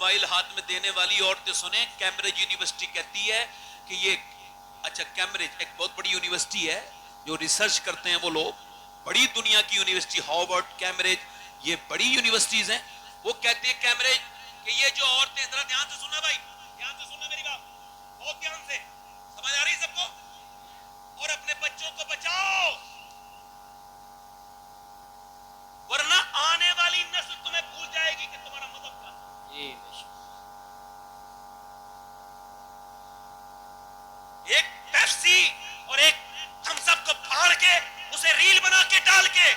Mobile ہاتھ میں دینے والی عورتیں سنیں، کیمبرج یونیورسٹی کہتی ہے کہ یہ اچھا کیمبرج ایک بہت بڑی یونیورسٹی ہے جو ریسرچ کرتے ہیں وہ لوگ، بڑی دنیا کی یونیورسٹی، ہارورڈ، کیمبرج، یہ بڑی یونیورسٹیز ہیں. وہ کہتے ہیں کیمبرج کہ یہ جو عورتیں، ذرا دھیان سے سننا بھائی، دھیان سے سننا میری بات، بہت دھیان سے، سمجھ آ رہی ہے سب کو؟ اور اپنے بچوں کو بچاؤ، ورنہ آنے والی نسل تمہیں بھول جائے گی کہ تمہارا مذہب کیا ہے. ایک پیپسی اور ایک تھمس اپ کو پھاڑ کے اسے ریل بنا کے ڈال کے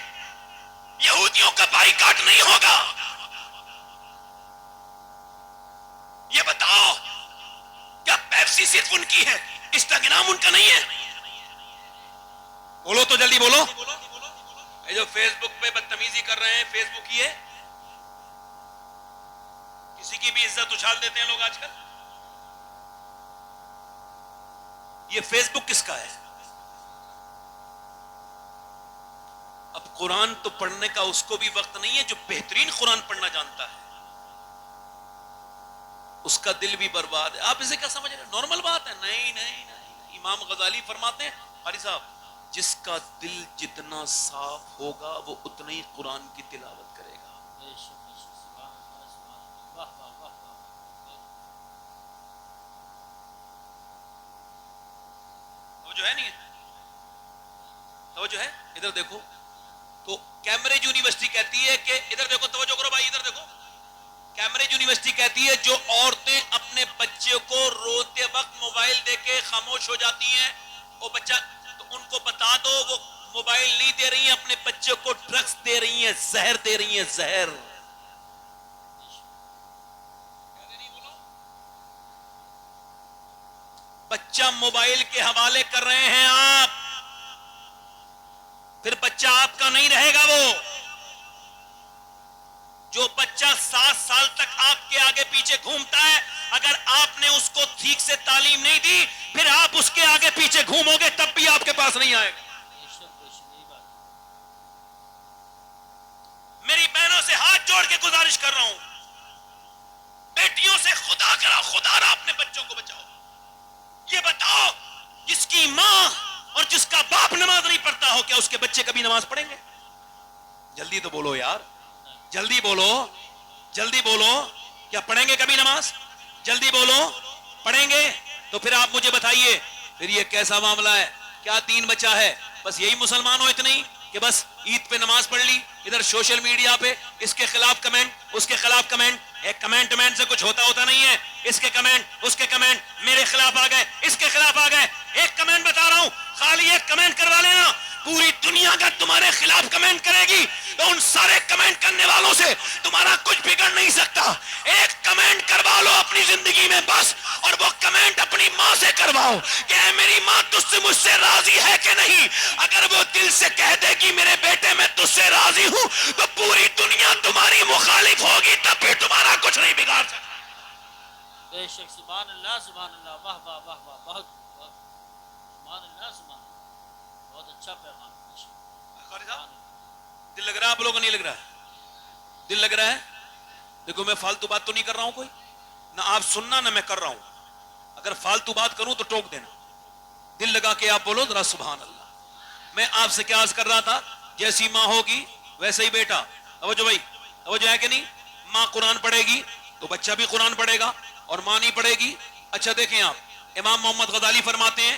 یہودیوں کا بائیکاٹ نہیں ہوگا. یہ بتاؤ کیا پیپسی صرف ان کی ہے، انسٹاگرام ان کا نہیں ہے؟ بولو تو جلدی بولو. یہ جو فیس بک پہ بدتمیزی کر رہے ہیں، فیس بک ہی ہے، کسی کی بھی عزت اچھال دیتے ہیں لوگ آج کل. یہ فیس بک کس کا ہے؟ اب قرآن تو پڑھنے کا اس کو بھی وقت نہیں ہے جو بہترین قرآن پڑھنا جانتا ہے، اس کا دل بھی برباد ہے. آپ اسے کیا سمجھ رہے ہیں؟ نارمل بات ہے. نہیں نہیں نہیں، امام غزالی فرماتے ہیں، قاری صاحب، جس کا دل جتنا صاف ہوگا وہ اتنا ہی قرآن کی تلاوت کرے گا. توجہ ہے نہیں ہے؟ توجہ ہے؟ ادھر دیکھو. تو کیمبرج یونیورسٹی کہتی ہے کہ ادھر دیکھو، توجہ کرو بھائی، ادھر دیکھو. کیمبرج یونیورسٹی کہتی ہے جو عورتیں اپنے بچے کو روتے وقت موبائل دے کے خاموش ہو جاتی ہیں، وہ بچہ، تو ان کو بتا دو وہ موبائل نہیں دے رہی ہیں، اپنے بچے کو ڈرگس دے رہی ہیں، زہر دے رہی ہیں، زہر. بچہ موبائل کے حوالے کر رہے ہیں آپ، پھر بچہ آپ کا نہیں رہے گا. وہ جو بچہ 7 سال تک آپ کے آگے پیچھے گھومتا ہے، اگر آپ نے اس کو ٹھیک سے تعلیم نہیں دی، پھر آپ اس کے آگے پیچھے گھومو گے تب بھی آپ کے پاس نہیں آئے گا. میری بہنوں سے ہاتھ جوڑ کے گزارش کر رہا ہوں، بیٹیوں سے خدا کرا، خدا را اپنے بچوں کو بچاؤ. یہ بتاؤ جس کی ماں اور جس کا باپ نماز نہیں پڑھتا ہو، کیا اس کے بچے کبھی نماز پڑھیں گے؟ جلدی تو بولو یار، جلدی بولو، جلدی بولو، کیا پڑھیں گے کبھی نماز؟ جلدی بولو، پڑھیں گے؟ تو پھر آپ مجھے بتائیے، پھر یہ کیسا معاملہ ہے؟ کیا دین بچا ہے؟ بس یہی مسلمان ہو اتنے ہی کہ بس عید پہ نماز پڑھ لی، ادھر سوشل میڈیا پہ اس کے خلاف کمنٹ، اس کے خلاف کمنٹ. ایک کمنٹ سے کچھ ہوتا نہیں ہے، اس کے کمنٹ، اس کے کمنٹ، میرے خلاف آ گئے، اس کے خلاف آ گئے. ایک کمنٹ بتا رہا ہوں، خالی ایک کمنٹ کروا لینا، پوری دنیا کا تمہارے خلاف کمنٹ کرے گی تو ان سارے کمنٹ کرنے والوں سے تمہارا کچھ بگڑ نہیں سکتا. ایک کمنٹ کروا لو اپنی زندگی میں بس، اور وہ کمنٹ اپنی ماں سے کرواؤ کہ اے میری ماں تجھ سے مجھ سے راضی ہے کہ نہیں. اگر وہ دل سے کہہ دے گی میرے بیٹے میں تجھ سے راضی ہوں، تو پوری دنیا تمہاری مخالف ہوگی، تب بھی تمہارا کچھ نہیں بگاڑ سکتا. بے شک، سبحان اللہ، سبحان اللہ، واہ واہ واہ واہ، بہت سبحان اللہ، سبحان اللہ، بہت اچھا پیغام. دل لگ رہا ہے آپ لوگوں کو؟ نہیں لگ رہا ہے؟ دل لگ رہا ہے؟ دیکھو میں فالتو بات تو نہیں کر رہا ہوں، کوئی نہ آپ سننا نہ میں کر رہا ہوں. اگر فالتو بات کروں تو ٹوک دینا. دل لگا کے آپ بولو ذرا سبحان اللہ. میں آپ سے کیا عرض کر رہا تھا، جیسی ماں ہوگی ویسے ہی بیٹا. توجہ بھائی، توجہ ہے کہ نہیں؟ ماں قرآن پڑھے گی تو بچہ بھی قرآن پڑھے گا، اور ماں نہیں پڑھے گی. اچھا دیکھیں آپ، امام محمد غزالی فرماتے ہیں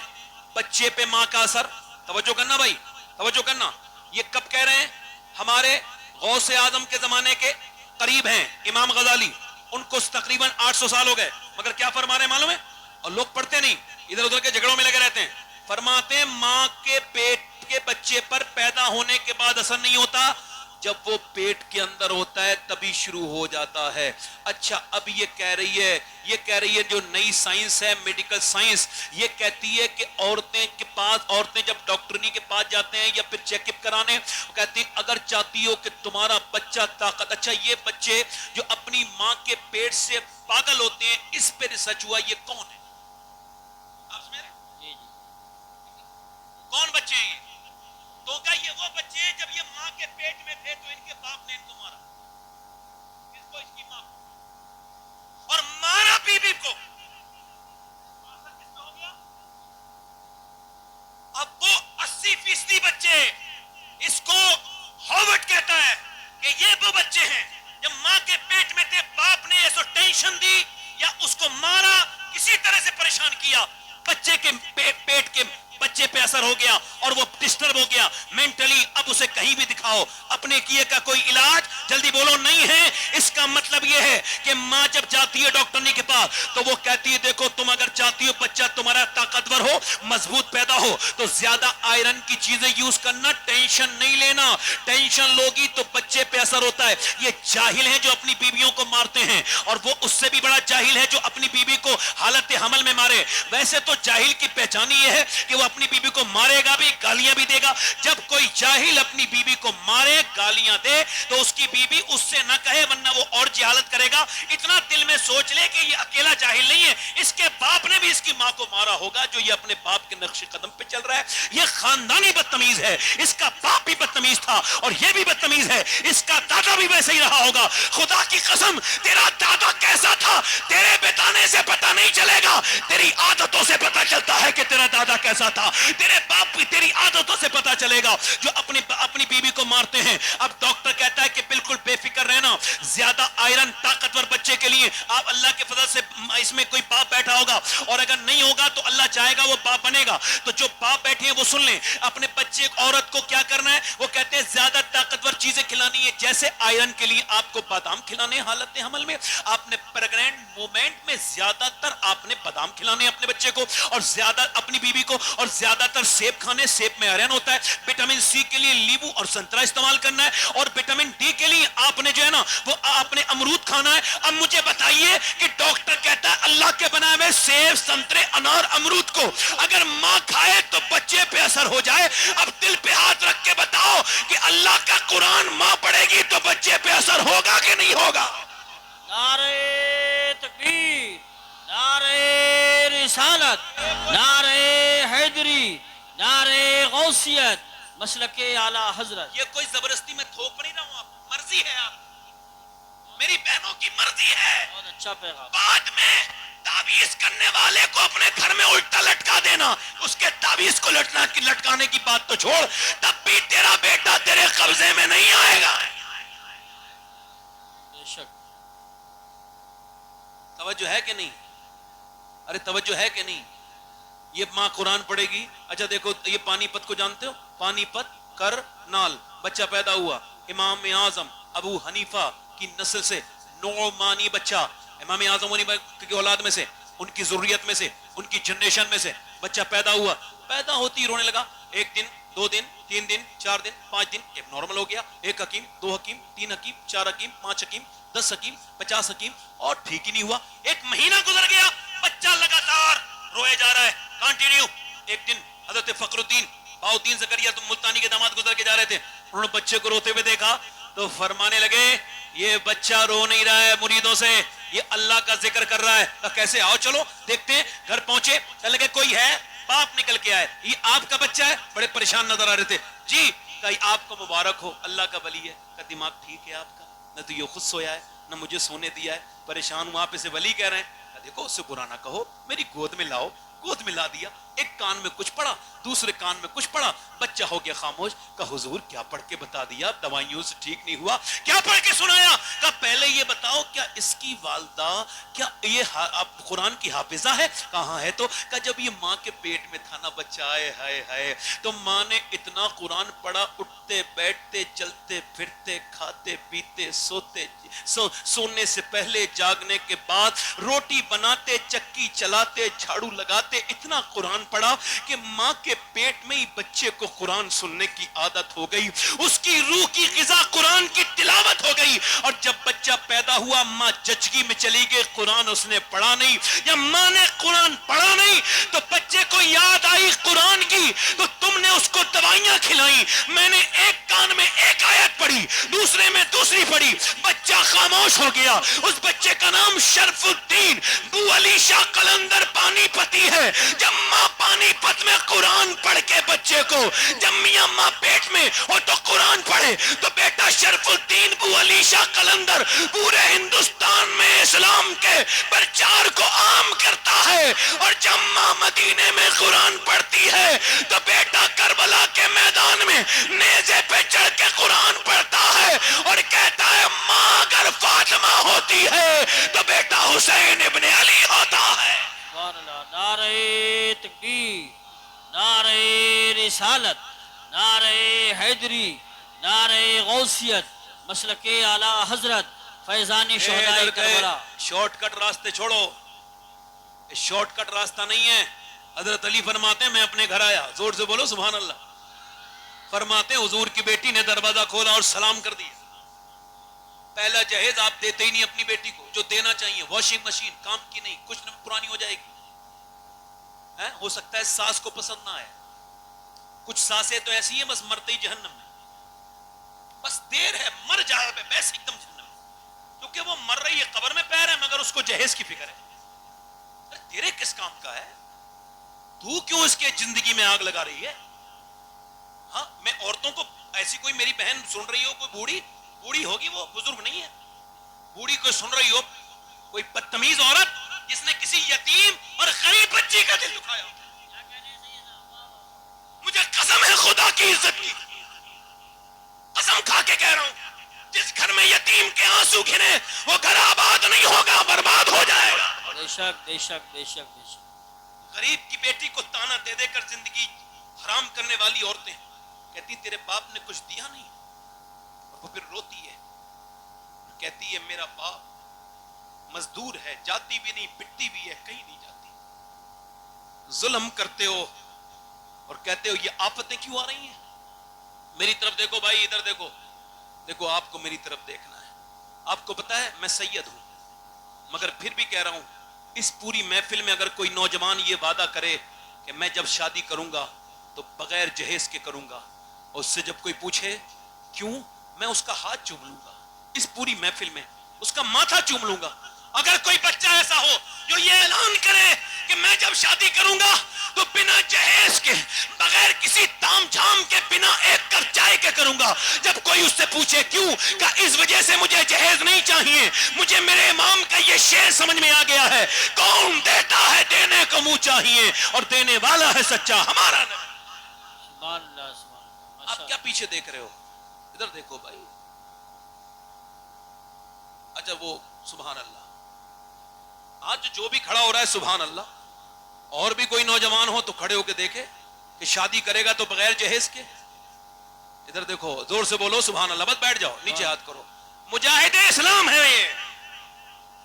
بچے پہ ماں کا اثر، توجہ کرنا بھائی، توجہ کرنا. یہ کب کہہ رہے ہیں؟ ہمارے غوث اعظم کے زمانے کے قریب ہیں امام غزالی، ان کو تقریباً 800 سال ہو گئے، مگر کیا فرما رہے ہیں معلوم ہے؟ اور لوگ پڑھتے نہیں، ادھر ادھر کے جھگڑوں میں لگے رہتے ہیں. فرماتے ہیں ماں کے پیٹ کے بچے پر پیدا ہونے کے بعد اثر نہیں ہوتا، جب وہ پیٹ کے اندر ہوتا ہے تبھی شروع ہو جاتا ہے. اچھا اب یہ کہہ رہی ہے جو نئی سائنس ہے، میڈیکل سائنس، یہ کہتی ہے کہ عورتیں جب ڈاکٹرنی کے پاس جاتے ہیں یا پھر چیک اپ کرانے، وہ کہتی ہیں اگر چاہتی ہو کہ تمہارا بچہ طاقت، اچھا یہ بچے جو اپنی ماں کے پیٹ سے پاگل ہوتے ہیں، اس پہ ریسرچ ہوا، یہ کون ہے؟ آپ سمجھ رہے ہیں؟ کون بچے ہیں یہ؟ تو کیا یہ وہ بچے ہیں جب یہ ماں کے پیٹ میں تھے تو ان کے باپ نے ان کو مارا؟ کس کو؟ اس کی ماں کو. وہ بچے ہیں جب ماں کے پیٹ میں تھے باپ نے ایسو ٹینشن دی یا اس کو مارا کسی طرح سے پریشان کیا بچے کے پیٹ کے بچے پہ اثر ہو گیا اور وہ ڈسٹرب ہو گیا مینٹلی اب اسے کہیں بھی دکھاؤ اپنے کیے کا کوئی علاج جلدی بولو نہیں ہے اس کا مطلب یہ ہے کہ ماں جب جاتی ہے ڈاکٹرنی کے پاس تو وہ کہتی ہے دیکھو تم اگر چاہتی ہو بچہ تمہارا طاقتور ہو مضبوط پیدا ہو تو زیادہ آئرن کی چیزیں یوز کرنا ٹینشن نہیں لینا ٹینشن لوگی تو بچے پہ اثر ہوتا ہے یہ جاہل ہیں جو اپنی بیویوں کو مارتے ہیں اور وہ اس سے بھی بڑا جاہل ہے جو اپنی بیوی کو حالت حمل میں مارے ویسے تو جاہل کی پہچان یہ ہے کہ وہ اپنی بیوی کو مارے گا بھی گالیاں بھی دے گا جب کوئی جاہل اپنی بیوی کو مارے گالیاں دے تو اس کی بیوی اس سے نہ کہے ورنہ وہ اور جہالت کرے گا اتنا دل میں سوچ لے کہ یہ اکیلا جاہل نہیں ہے اس کے باپ نے بھی اس کی ماں کو مارا ہوگا جو یہ اپنے باپ کے نقش قدم پہ چل رہا ہے یہ خاندانی بدتمیز ہے اس کا باپ بھی بدتمیز تھا اور یہ بھی بدتمیز ہے اس کا دادا بھی ویسے ہی رہا ہوگا خدا کی قسم تیرا دادا کیسا تھا تیرے بتانے سے پتہ نہیں چلے گا تیری عادتوں سے پتہ چلتا ہے کہ تیرا دادا کیسا تھا تیرے باپ بھی تیری عادتوں سے پتہ چلے گا جو اپنی بیوی کو مارتے ہیں اب ڈاکٹر کہتا ہے کہ بالکل بے فکر رہنا زیادہ آئرن طاقتور بچے کے لیے آپ اللہ کے فضل سے اس میں کوئی باپ بیٹھا ہوگا اور اگر نہیں ہوگا تو اللہ چاہے گا وہ باپ بنے گا تو جو باپ بیٹھے ہیں وہ سن لیں اپنے بچے عورت کو کیا کرنا ہے وہ کہتے ہیں زیادہ طاقتور چیزیں کھلانی ہے جیسے آئرن کے لیے آپ کو بادام کھلانے حالت حمل میں آپ نے پریگننٹ مومنٹ میں زیادہ تر آپ نے بادام کھلانے اپنے بچے کو اور زیادہ اپنی بیوی کو اور زیادہ تر سیب کھانے سیب میں آئرن ہوتا ہے وٹامن سی کے لیے لیمو اور سنترا استعمال کرنا ہے اور وٹامن ڈی کے لیے آپ نے جو ہے نا وہ آپ نے امرود کھانا ہے اب مجھے بتائیے کہ ڈاکٹر کہتا ہے اللہ کے بنائے ہوئے سیب سنترے انار امرود کو اگر ماں کھائے تو بچے پہ اثر ہو جائے اب دل پہ ہاتھ رکھ کے بتاؤ کہ اللہ کا قرآن ماں پڑھے گی تو بچے پہ اثر ہوگا کہ نہیں ہوگا نعرہ تکبیر نعرہ رسالت نعرہ حیدری نعرہ غوثیت مسلک اعلی حضرت یہ کوئی زبردستی میں تھوپ نہیں رہا ہوں آپ مرضی ہے آپ میری بہنوں کی مرضی ہے بہت اچھا پیغام بعد میں تعویذ کرنے والے کو اپنے گھر میں الٹا لٹکا دینا اس کے تعویذ کو لٹکانے کی بات تو چھوڑ تب بھی تیرا بیٹا تیرے قبضے میں نہیں آئے گا بے شک توجہ ہے کہ نہیں ارے توجہ ہے کہ نہیں یہ ماں قرآن پڑھے گی اچھا دیکھو یہ پانی پت کو جانتے ہو پانی پت کرنال بچہ پیدا ہوا امام اعظم ابو حنیفہ کی نسل سے نعمانی بچہ امام اعظم کی اولاد میں سے ان کی ذریت میں سے ان کی جنریشن میں سے بچہ پیدا ہوا پیدا ہوتی رونے لگا ایک دن دو دن تین دن چار دن پانچ دن ایک نارمل ہو گیا ایک حکیم دو حکیم تین حکیم چار حکیم پانچ حکیم 10 حکیم 50 حکیم اور ٹھیک ہی نہیں ہوا ایک مہینہ گزر گیا بچہ لگاتار روئے جا رہا ہے کنٹینیو ایک دن حضرت فخر الدین باؤدین زکریا تم ملتانی کے داماد گزر کے جا رہے تھے انہوں نے بچے کو روتے ہوئے دیکھا تو فرمانے لگے یہ بچہ رو نہیں رہا ہے مریدوں سے یہ اللہ کا ذکر کر رہا ہے کیسے آؤ چلو دیکھتے ہیں گھر پہنچے کہنے لگے کوئی ہے باپ نکل کے آئے یہ آپ کا بچہ ہے بڑے پریشان نظر آ رہے تھے جی کہ آپ کو مبارک ہو اللہ کا ولی ہے کہ دماغ ٹھیک ہے آپ کا نہ تو یہ خود سویا ہے نہ مجھے سونے دیا ہے پریشان ہوں آپ اسے ولی کہہ رہے ہیں دیکھو اس سے برا نہ کہو میری گود میں لاؤ گود میں لا دیا ایک کان میں کچھ پڑھا دوسرے کان میں کچھ پڑھا بچہ ہو گیا خاموش کہ حضور کیا پڑھ کے بتا دیا دوائیوں سے ٹھیک نہیں ہوا کیا پڑھ کے سنایا کہ پہلے یہ بتاؤ کیا اس کی والدہ کیا یہ قرآن کی حافظہ ہے کہاں ہے تو کہ جب یہ ماں کے پیٹ میں تھا نا بچہ آئے ہائے ہائے تو ماں نے اتنا قرآن پڑھا اٹھتے بیٹھتے چلتے پھرتے کھاتے پیتے سونے سے پہلے جاگنے کے بعد روٹی بناتے چکی چلاتے جھاڑو لگاتے اتنا قرآن پڑھا کہ ماں کے پیٹ میں ہی بچے کو قرآن سننے کی عادت ہو گئی اس کی روح کی غذا قرآن کی تلاوت ہو گئی اور جب بچہ پیدا ہوا ماں جچگی میں چلی گئی قرآن اس نے پڑھا نہیں یا ماں نے قرآن پڑھا نہیں تو بچے کو یاد آئی قرآن کی تو تم نے اس کو دوائیاں کھلائیں میں نے ایک کان میں ایک آیت پڑھی دوسرے میں دوسری پڑھی بچہ خاموش ہو گیا اس بچے کا نام امام شرف الدین بو علی شاہ قلندر پانی پتی ہے. جب ماں پانی پت میں قرآن پڑھ کے بچے کو, جب میاں ماں پیٹ میں ہو تو قرآن پڑھے, تو بیٹا شرف الدین بو علی شاہ قلندر پورے ہندوستان میں اسلام کے پرچار کو عام کرتا ہے. اور جب ماں مدینے میں قرآن پڑھتی ہے تو بیٹا کربلا کے میدان میں نیزے پہ چڑھ کے قرآن پڑھتا ہے اور کہتا ہے ماں اگر فاطمہ ہوتی ہے تو بیٹا حسین ابن علی ہوتا ہے. سبحان اللہ. نعرہ تکبیر, نعرہ رسالت, نعرہ حیدری, نعرہ غوثیت, مسلک اعلی حضرت فیضان شہداء کربلا. شارٹ کٹ راستے چھوڑو, شارٹ کٹ راستہ نہیں ہے. حضرت علی فرماتے ہیں میں اپنے گھر آیا, زور سے بولو سبحان اللہ. فرماتے ہیں حضور کی بیٹی نے دروازہ کھولا اور سلام کر دیا. پہلا جہیز آپ دیتے ہی نہیں اپنی بیٹی کو, جو دینا چاہیے واشنگ مشین کام کی نہیں, کچھ پرانی ہو جائے گی. ہو سکتا ہے ساس کو پسند نہ آئے, کچھ ساسیں تو ایسی ہیں بس مرتے ہی جہنم میں, بس دیر ہے مر جائے ویسے ایک دم جہنم میں, کیونکہ وہ مر رہی ہے قبر میں پیر ہے مگر اس کو جہیز کی فکر ہے. ارے تیرے کس کام کا ہے, تو کیوں اس کے زندگی میں آگ لگا رہی ہے؟ ہاں میں عورتوں کو, ایسی کوئی میری بہن سن رہی ہو, کوئی بوڑھی ہوگی, وہ بزرگ نہیں ہے, بوڑھی کوئی سن رہی ہو, کوئی بدتمیز عورت جس نے کسی یتیم اور غریب بچی کا دل دکھایا, مجھے قسم ہے خدا کی عزت کی, قسم کھا کے کہہ رہا ہوں, جس گھر میں یتیم کے آنسو گرے وہ گھر آباد نہیں ہوگا, برباد ہو جائے گا. بے شک بے شک بے شک بے شک. غریب کی بیٹی کو تانا دے دے کر زندگی حرام کرنے والی عورتیں کہتی تیرے باپ نے کچھ دیا نہیں, اور وہ پھر روتی ہے, کہتی ہے میرا باپ مزدور ہے, جاتی بھی نہیں پٹتی بھی ہے, کہیں نہیں جاتی. ظلم کرتے ہو اور کہتے ہو یہ آفتیں کیوں آ رہی ہیں. میری طرف دیکھو بھائی, ادھر دیکھو, دیکھو آپ کو میری طرف دیکھنا ہے. آپ کو پتا ہے میں سید ہوں, مگر پھر بھی کہہ رہا ہوں اس پوری محفل میں اگر کوئی نوجوان یہ وعدہ کرے کہ میں جب شادی کروں گا تو بغیر جہیز کے کروں گا, اور اس سے جب کوئی پوچھے کیوں, میں اس کا ہاتھ چوم لوں گا, اس پوری محفل میں اس کا ماتھا چوم لوں گا. اگر کوئی بچہ ایسا ہو جو یہ اعلان کرے کہ میں جب شادی کروں گا تو بنا جہیز کے, بغیر کسی تام جھام کے, بنا ایک کپ چائے کے کروں گا, جب کوئی اس سے پوچھے کیوں, کہ اس وجہ سے مجھے جہیز نہیں چاہیے, مجھے میرے امام کا یہ شعر سمجھ میں آ گیا ہے, کون دیتا ہے دینے کو منہ چاہیے, اور دینے والا ہے سچا ہمارا نبی. سبحان اللہ سبحان اللہ. آپ کیا پیچھے دیکھ رہے ہو, ادھر دیکھو بھائی. اچھا وہ سبحان اللہ, آج جو بھی کھڑا ہو رہا ہے سبحان اللہ, اور بھی کوئی نوجوان ہو تو کھڑے ہو کے دیکھے کہ شادی کرے گا تو بغیر جہیز کے. ادھر دیکھو, زور سے بولو سبحان اللہ, بس بیٹھ جاؤ نیچے ہاتھ کرو. مجاہد اسلام ہے یہ,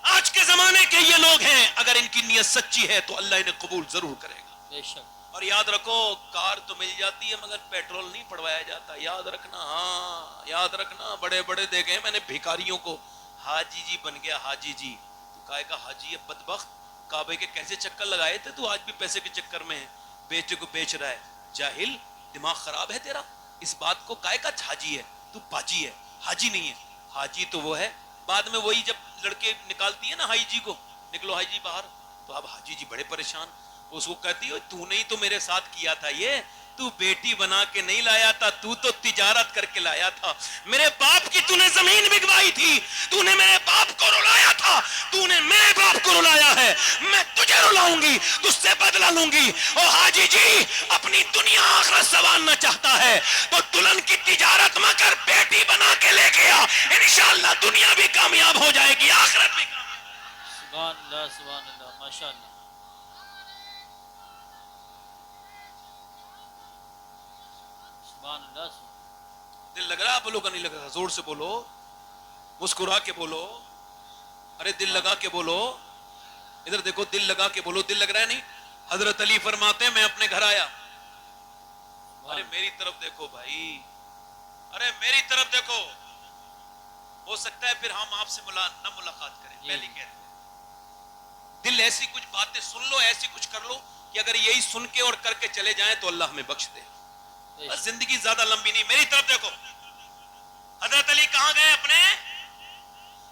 آج کے زمانے کے یہ لوگ ہیں, اگر ان کی نیت سچی ہے تو اللہ انہیں قبول ضرور کرے گا. بے شک. اور یاد رکھو کار تو مل جاتی ہے مگر پیٹرول نہیں پڑوایا جاتا, یاد رکھنا. ہاں یاد رکھنا, بڑے بڑے دیکھے ہیں میں نے بھیکاریوں کو, حاجی جی بن گیا حاجی جی, تو کہا کہ حاجی ہے بدبخت, کعبے کے کیسے چکر لگائے تھے تو آج بھی پیسے کے چکر میں ہے, بیچے کو بیچ رہا ہے. جاہل, دماغ خراب ہے تیرا, اس بات کو کائے کا حاجی ہے, تو پاجی ہے, حاجی نہیں ہے. حاجی تو وہ ہے بعد میں وہی جب لڑکے نکالتی ہے نا حاجی جی کو, نکلو حاجی جی باہر, تو اب حاجی جی بڑے پریشان, اس کو کہتی ہو تو نہیں تو میرے ساتھ کیا تھا یہ, تو بیٹی بنا کے نہیں لایا تھا, تو تجارت کر کے لایا تھا. میرے باپ کی تو نے زمین بکوائی تھی, تو نے میرے باپ کو رلایا تھا, تو نے میرے باپ کو رلایا ہے, میں تجھے رلاؤں گی, تجھ سے بدلہ لوں گی. او حاجی جی اپنی دنیا آخرت سنوارنا چاہتا ہے تو دلہن کی تجارت مت کر, بیٹی بنا کے لے کے آ, انشاءاللہ دنیا بھی کامیاب ہو جائے گی, آخرت بھی. سبحان اللہ سبحان اللہ. ماشاء اللہ. سبحان اللہ. دل لگ رہا ہے آپ لوگوں کا, نہیں لگ رہا, زور سے بولو, مسکرا کے بولو, ارے دل لگا کے بولو, ادھر دیکھو دل لگا کے بولو. دل لگ رہا ہے نہیں. حضرت علی فرماتے ہیں میں اپنے گھر آیا, ارے میری طرف دیکھو بھائی, ارے میری طرف دیکھو, ہو سکتا ہے پھر ہم آپ سے نہ ملاقات کریں, پہلے کہتے ہیں دل ایسی کچھ باتیں سن لو, ایسی کچھ کر لو کہ اگر یہی سن کے اور کر کے چلے جائیں تو اللہ ہمیں بخش دے. بس زندگی زیادہ لمبی نہیں. میری طرف دیکھو, حضرت علی کہاں گئے اپنے,